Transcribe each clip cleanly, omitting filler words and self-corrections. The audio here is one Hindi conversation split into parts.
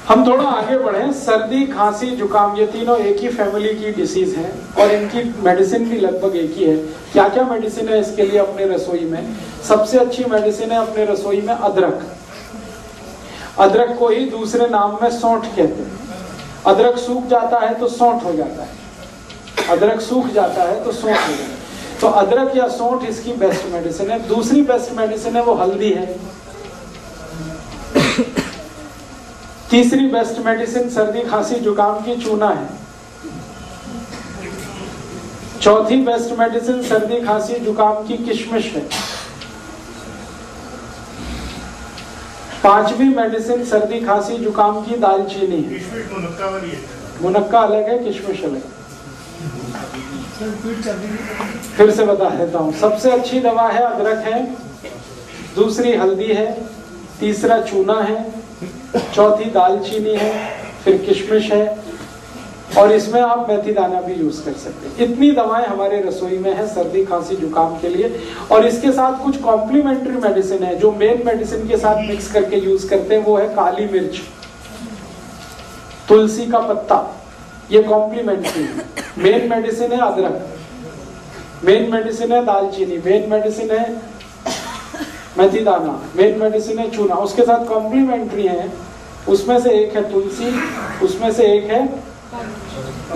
हम थोड़ा आगे बढ़े। सर्दी, खांसी, जुकाम, ये तीनों एक ही फैमिली की डिसीज हैं और इनकी मेडिसिन भी लगभग एक ही है। क्या क्या मेडिसिन है इसके लिए अपने रसोई में? सबसे अच्छी मेडिसिन है अपने रसोई में अदरक। अदरक को ही दूसरे नाम में सौंठ कहते हैं। अदरक सूख जाता है तो सौंठ हो जाता है, अदरक सूख जाता है तो सौंठ हो जाता है। तो अदरक या सौंठ इसकी बेस्ट मेडिसिन है। दूसरी बेस्ट मेडिसिन है वो हल्दी है। तीसरी बेस्ट मेडिसिन सर्दी, खांसी, जुकाम की चूना है। चौथी बेस्ट मेडिसिन सर्दी, खांसी, जुकाम की किशमिश है। पांचवी मेडिसिन सर्दी, खांसी, जुकाम की दालचीनी है। मुनक्का अलग है, किशमिश अलग है। फिर से बता देता हूँ। सबसे अच्छी दवा है अदरक है, दूसरी हल्दी है, तीसरा चूना है, चौथी दालचीनी है, फिर किशमिश है और इसमें आप मेथी दाना भी यूज कर सकते हैं। इतनी दवाएं हमारे रसोई में है सर्दी, खांसी, जुकाम के लिए। और इसके साथ कुछ कॉम्प्लीमेंट्री मेडिसिन है जो मेन मेडिसिन के साथ मिक्स करके यूज करते हैं। वो है काली मिर्च, तुलसी का पत्ता, ये कॉम्प्लीमेंट्री है। मेन मेडिसिन है अदरक, मेन मेडिसिन है दालचीनी, मेन मेडिसिन है मेथी दाना, मेन मेडिसिन है चूना। उसके साथ कॉम्प्लीमेंट्री है, उसमें से एक है तुलसी, उसमें से एक है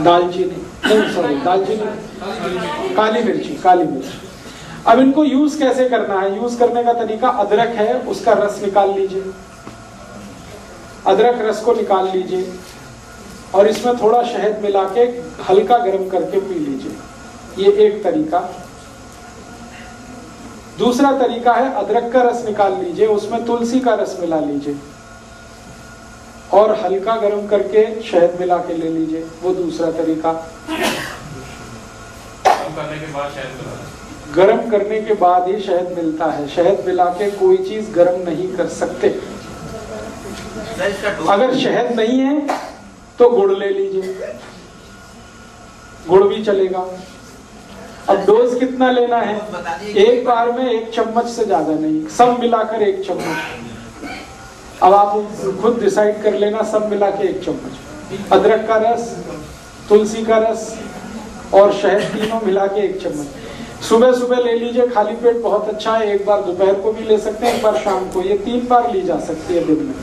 दालचीनी, नहीं सॉरी दालचीनी, काली मिर्ची, काली मिर्च। अब इनको यूज कैसे करना है? यूज करने का तरीका, अदरक है उसका रस निकाल लीजिए, अदरक रस को निकाल लीजिए और इसमें थोड़ा शहद मिला के हल्का गर्म करके पी लीजिए, ये एक तरीका। दूसरा तरीका है अदरक का रस निकाल लीजिए, उसमें तुलसी का रस मिला लीजिए और हल्का गर्म करके शहद मिला के ले लीजिए, वो दूसरा तरीका। गर्म करने के बाद ही शहद मिलता है, शहद मिला के कोई चीज गर्म नहीं कर सकते। अगर शहद नहीं है तो गुड़ ले लीजिए, गुड़ भी चलेगा। अब डोज कितना लेना है? एक बार में 1 चम्मच से ज्यादा नहीं, सब मिलाकर 1 चम्मच। अब आप खुद डिसाइड कर लेना, सब मिला के 1 चम्मच। अदरक का रस, तुलसी का रस और शहद तीनों मिला के 1 चम्मच। सुबह सुबह ले लीजिए, खाली पेट बहुत अच्छा है। एक बार दोपहर को भी ले सकते हैं, एक बार शाम को, ये 3 बार ली जा सकती है दिन में,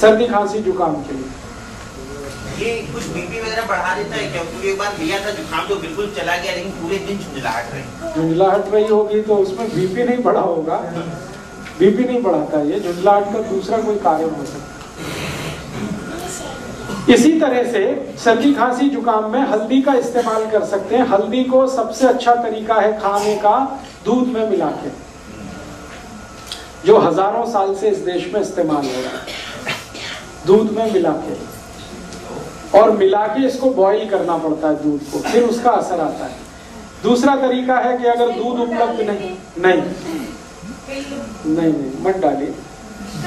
सर्दी, खांसी, जुकाम के लिए। ये कुछ बीपी वगैरह बढ़ा देता है क्या? क्योंकि एक बार लिया था जुकाम तो बिल्कुल चला गया, लेकिन पूरे दिन झुंझलाहट रही। झुंझलाहट रही होगी तो उसमें बीपी नहीं बढ़ा होगा, बीपी नहीं बढ़ाता है, ये झुंझलाहट का दूसरा कोई कारण हो सकता है। इसी तरह से सर्दी, खांसी, जुकाम में हल्दी का इस्तेमाल कर सकते हैं। हल्दी को सबसे अच्छा तरीका है खाने का दूध में मिला के, जो हजारों साल से इस देश में इस्तेमाल हो रहा है। दूध में मिला के और मिला के इसको बॉईल करना पड़ता है दूध को, फिर उसका असर आता है। दूसरा तरीका है कि अगर दूध उपलब्ध नहीं मत डालिए,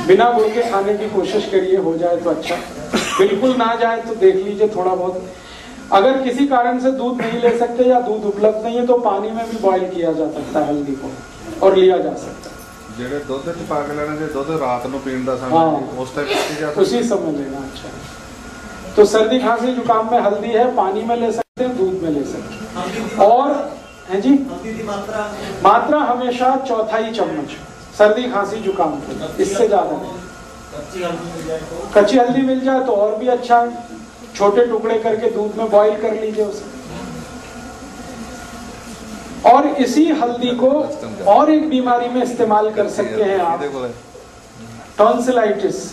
बिना गुड़ के खाने की कोशिश करिए, हो जाए तो अच्छा, बिल्कुल ना जाए तो देख लीजिए थोड़ा बहुत। अगर किसी कारण से दूध नहीं ले सकते या दूध उपलब्ध नहीं है तो पानी में भी बॉईल किया जा सकता है हल्दी को और लिया जा सकता है। ਜਿਹੜੇ ਦੁੱਧ ਚ ਪਾ ਕੇ ਲੈਣਾ ਜੇ ਦੁੱਧ ਰਾਤ ਨੂੰ ਪੀਣ ਦਾ हाँ, समय उस टाइप पी जा सकता है, उसी समय लेना अच्छा है। तो सर्दी, खांसी, जुकाम में हल्दी है, पानी में ले सकते हैं, दूध में ले सकते हैं। और है जी, मात्रा हमेशा 1/4 चम्मच सर्दी, खांसी, जुकाम के, इससे ज्यादा नहीं। कच्ची हल्दी मिल जाए तो और भी अच्छा है, छोटे टुकड़े करके दूध में बॉईल कर लीजिए उसे। और इसी हल्दी को और एक बीमारी में इस्तेमाल कर सकते हैं आप, टॉन्सिलाइटिस।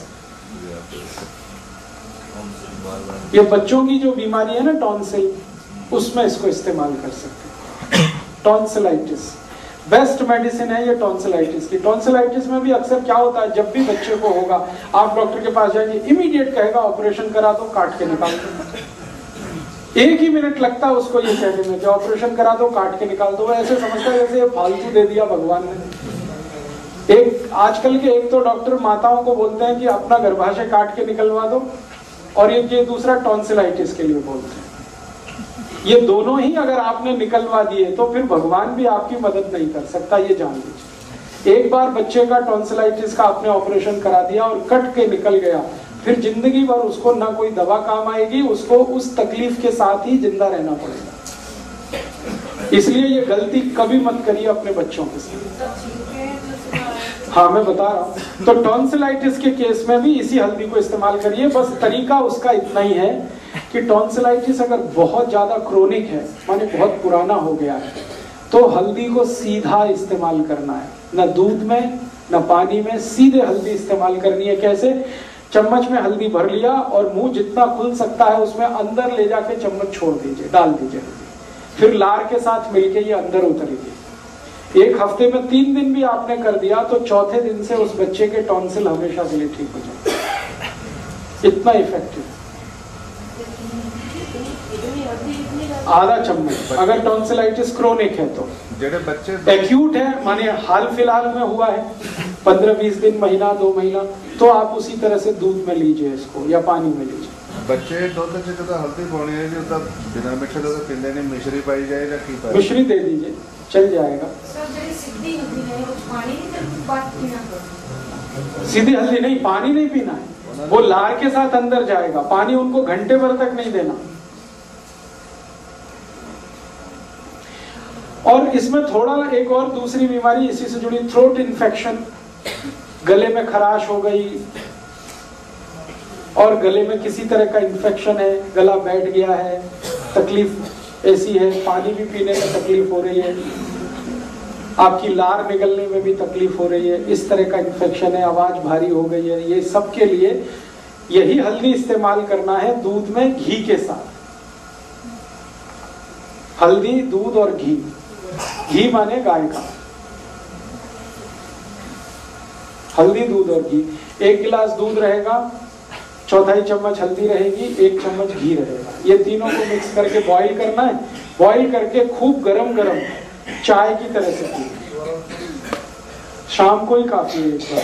ये बच्चों की जो बीमारी है ना टॉन्सिल, उसमें इसको इस्तेमाल कर सकते हैं। टॉन्सिलाइटिस बेस्ट मेडिसिन है ये टॉन्सिलाइटिस की। टॉन्सिलाइटिस में भी अक्सर क्या होता है, जब भी बच्चे को होगा आप डॉक्टर के पास जाएंगे, इमीडिएट कहेगा ऑपरेशन करा दो, काट के निकाल दो। 1 ही मिनट लगता है उसको ये कहने में कि ऑपरेशन करा दो, काट के निकाल दो। ऐसे समझता है जैसे ये फालतू दे दिया भगवान ने। एक आजकल के एक तो डॉक्टर माताओं को बोलते हैं कि अपना गर्भाशय काट के निकलवा दो, और ये दूसरा टॉन्सिलाइटिस के लिए बोलते हैं। ये दोनों ही अगर आपने निकलवा दिए तो फिर भगवान भी आपकी मदद नहीं कर सकता, ये जान लीजिए। एक बार बच्चे का टॉन्सिलाइटिस का आपने ऑपरेशन करा दिया और कट के निकल गया, फिर जिंदगी भर उसको ना कोई दवा काम आएगी, उसको उस तकलीफ के साथ ही जिंदा रहना पड़ेगा। इसलिए ये गलती कभी मत करिए अपने बच्चों के साथ। हाँ मैं बता रहा हूँ। तो टॉन्सिलाइटिस के केस में भी इसी हल्दी को इस्तेमाल करिए। बस तरीका उसका इतना ही है कि टॉन्सिलाइटिस अगर बहुत ज्यादा क्रोनिक है, माने बहुत पुराना हो गया है, तो हल्दी को सीधा इस्तेमाल करना है, न दूध में न पानी में, सीधे हल्दी इस्तेमाल करनी है। कैसे? चम्मच में हल्दी भर लिया और मुंह जितना खुल सकता है उसमें अंदर ले जाके चम्मच छोड़ दीजिए, डाल दीजिए हल्दी, फिर लार के साथ मिलके ये अंदर उतरेगी। एक हफ्ते में 3 दिन भी आपने कर दिया तो चौथे दिन से उस बच्चे के टॉन्सिल हमेशा के लिए ठीक हो जाए। इतना इफेक्टिव। आधा चम्मच अगर टॉन्सिलाइटिस क्रोनिक है तो। जेडे बच्चे एक्यूट है, माने हाल फिलहाल में हुआ है 15-20 दिन, महीना 2 महीना, तो आप उसी तरह से दूध में लीजिए इसको या पानी में लीजिए। बच्चे दुध च जो हल्दी पानी है जो बिना मिठे दुध पींदे नहीं, मिश्री पाई जाए या की पाए? मिश्री दे दीजिए, चल जाएगा। सीधी हल्दी नहीं, पानी नहीं पीना है, वो लार के साथ अंदर जाएगा। पानी उनको घंटे भर तक नहीं देना। और इसमें थोड़ा एक और दूसरी बीमारी इसी से जुड़ी, थ्रोट इन्फेक्शन, गले में खराश हो गई और गले में किसी तरह का इन्फेक्शन है, गला बैठ गया है, तकलीफ ऐसी है, पानी भी पीने में तकलीफ हो रही है, आपकी लार निकलने में भी तकलीफ हो रही है, इस तरह का इन्फेक्शन है, आवाज भारी हो गई है, ये सब के लिए यही हल्दी इस्तेमाल करना है दूध में घी के साथ। हल्दी, दूध और घी। घी माने गाय का। हल्दी, दूध और घी। 1 गिलास दूध रहेगा, 1/4 चम्मच हल्दी रहेगी, 1 चम्मच घी रहेगा। ये तीनों को मिक्स करके बॉईल करना है। बॉईल करके खूब गरम गरम चाय की तरह से पीना। शाम को ही काफी है एक बार।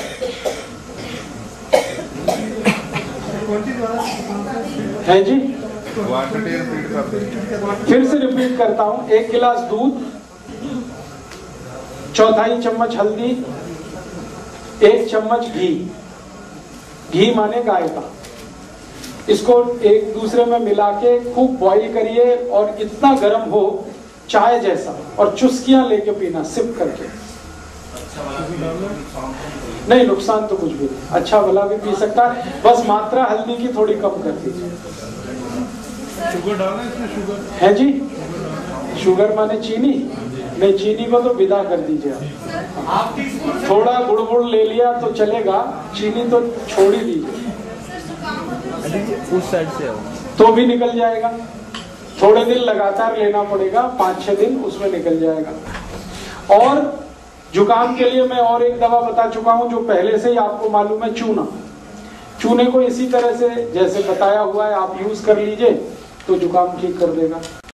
है जी, फिर से रिपीट करता हूं। 1 गिलास दूध, 1/4 चम्मच हल्दी, 1 चम्मच घी। घी माने गाय का। इसको एक दूसरे में मिला के खूब बॉईल करिए और इतना गर्म हो चाय जैसा, और चुस्कियां लेके पीना, सिप करके। नहीं, नुकसान तो कुछ भी नहीं, अच्छा भला भी पी सकता है, बस मात्रा हल्दी की थोड़ी कम कर दीजिए। शुगर डालना है इसमें? शुगर है जी, शुगर माने चीनी? नहीं, चीनी को तो विदा कर दीजिए आप। थोड़ा गुड़ गुड़ ले लिया तो चलेगा, चीनी तो छोड़ ही दीजिए। उस साइड से तो भी निकल जाएगा। थोड़े दिन लगातार लेना पड़ेगा, 5-6 दिन उसमें निकल जाएगा। और जुकाम के लिए मैं और एक दवा बता चुका हूं जो पहले से ही आपको मालूम है, चूना। चूने को इसी तरह से जैसे बताया हुआ है आप यूज कर लीजिए तो जुकाम ठीक कर देगा।